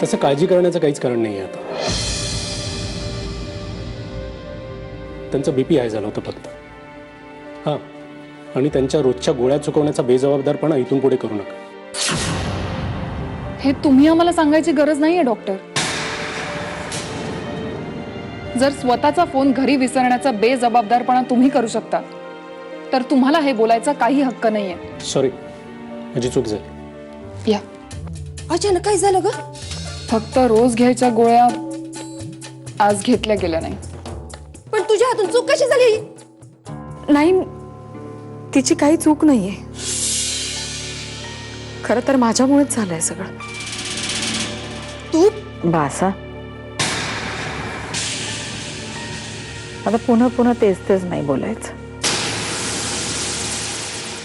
तसं काळजी करण्याचं काहीच कारण नाही आहे आता. त्यांचं बीपी हाय झालं होतं फक्त. हां, आणि त्यांच्या रोजच्या गोळ्या चुकवण्याचा बेजबाबदारपणा इथून पुढे करू नका. हे तुम्ही आम्हाला सांगायची गरज नाहीये डॉक्टर. जर स्वतःचा फोन घरी विसरण्याचा बेजबाबदारपणा तुम्ही करू शकता तर तुम्हाला हे बोलायचा काही हक्क नाहीये. सॉरी, माझी चूक झाली. या. अचानक काय झालं ग? फक्त रोज घ्यायच्या गोळ्या आज घेतल्या गेल्या नाही. पण तुझ्या हातून चूक कशी झाली? नाही, तिची काही चूक नाहीये. खरं तर माझ्यामुळेच झालंय सगळं. तू बासा, आता पुन्हा पुन्हा तेच तेच नाही बोलायचं.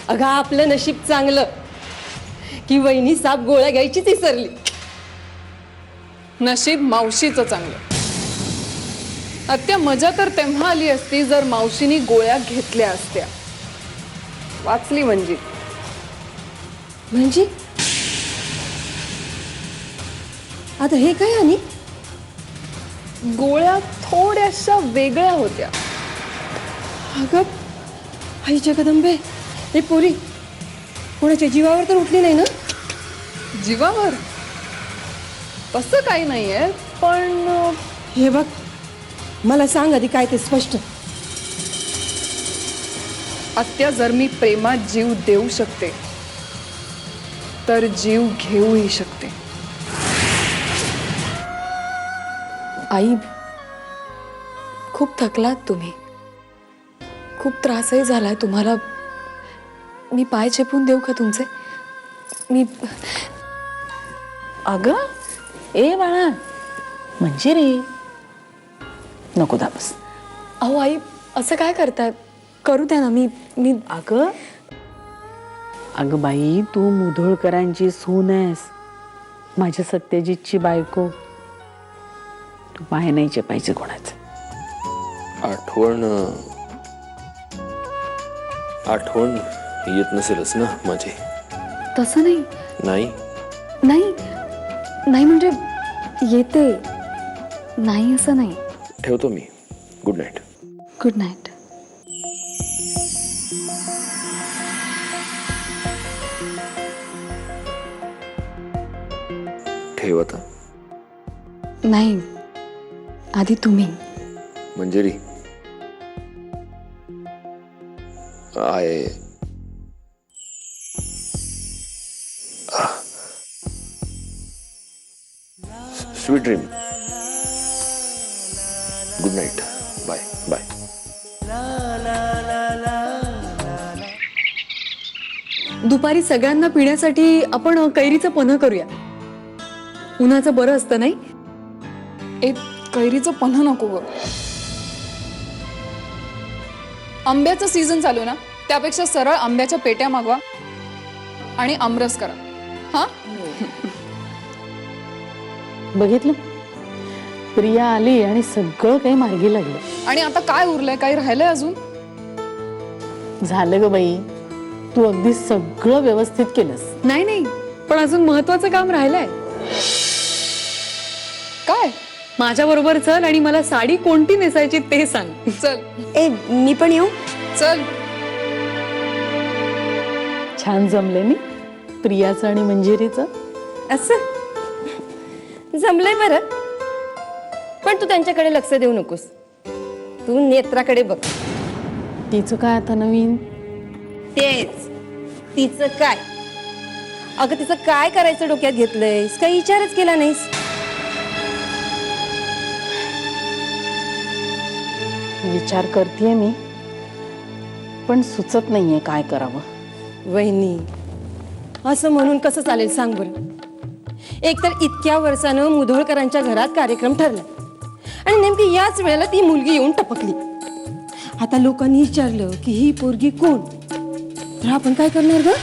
अगं आपलं नशीब चांगलं की वहिनी साप गोळ्या घ्यायचीच विसरली. नशीब मावशीचं चांगलं. आत्या, मजा तर तेव्हा आली असती जर मावशीनी गोळ्या घेतल्या असत्या. वाचली म्हणजे. म्हणजे आता हे काय? आणि गोळ्या थोड्याशा वेगळ्या होत्या. अगं आई जगदंबे, हे पोरी कोणाच्या जीवावर तर उठली नाही ना? जीवावर तसं काही नाहीये, पण हे बघ, मला सांग आधी काय ते स्पष्ट. आत्या, जर मी प्रेमात जीव देऊ शकते तर जीव घेऊही शकते. आई, खूप थकलात तुम्ही, खूप त्रासही झालाय तुम्हाला. मी पाय चेपून देऊ का तुमचे? मी अगं ए बाळा, म्हणजे रे नको दाबस. अहो आई, असं काय करताय? करू द्या ना. मी अगं अगं बाई, तू मुधोळकरांची सून आहेस, माझ्या सत्यजितची बायको. तू पाय नाही चेपायचे कोणाचं. आठवण येत नसेलच ना माझी? तसं नाही. नाही नाही नाही म्हणजे येते. नाही असं नाही. ठेवतो मी. Good night. Good night. ठेव आता. नाही, आधी तुम्ही. Manjiri, I sweet dream. Good night. Bye bye. दुपारी सगळ्यांना पिण्यासाठी आपण कैरीचं पन्ह करूया. उन्हाचं बरं असतं नाही? एक कैरीचं पन्ह नको ग. आंब्याचं सीझन चालू ना, त्यापेक्षा सरळ आंब्याच्या पेट्या मागवा आणि आमरस करा. हा, बघितलं, प्रिया आली आणि सगळं काही मार्गी लागलं. आणि आता काय उरलंय? काही राहिलंय अजून? झालं ग बाई, तू अगदी सगळं व्यवस्थित केलंस. नाही नाही, पण अजून महत्वाचं काम राहिलंय. काय? माझ्या बरोबर चल आणि मला साडी कोणती नेसायची ते सांग. चल. ए, मी पण येऊ? चल. छान जमले नी प्रियाचं आणि मंजिरीचं. असं जमलंय बरं, पण तू त्यांच्याकडे लक्ष देऊ नकोस. तू नेत्राकडे बघ. तिचं काय आता नवीन? तेच, तिचं काय? अगं तिचं काय करायचं डोक्यात घेतलंयस? काही विचारच केला नाहीस? विचार करतेय मी, पण सुचत नाहीये काय करावं. वहिनी, असं म्हणून कसं चालेल सांग बरं? एकतर इतक्या वर्षानं मुधोळकरांच्या घरात कार्यक्रम ठरला आणि नेमकी याच वेळेला ती मुलगी येऊन टपकली. आता लोकांनी विचारलं की ही पोरगी कोण, तर आपण काय करणार ग?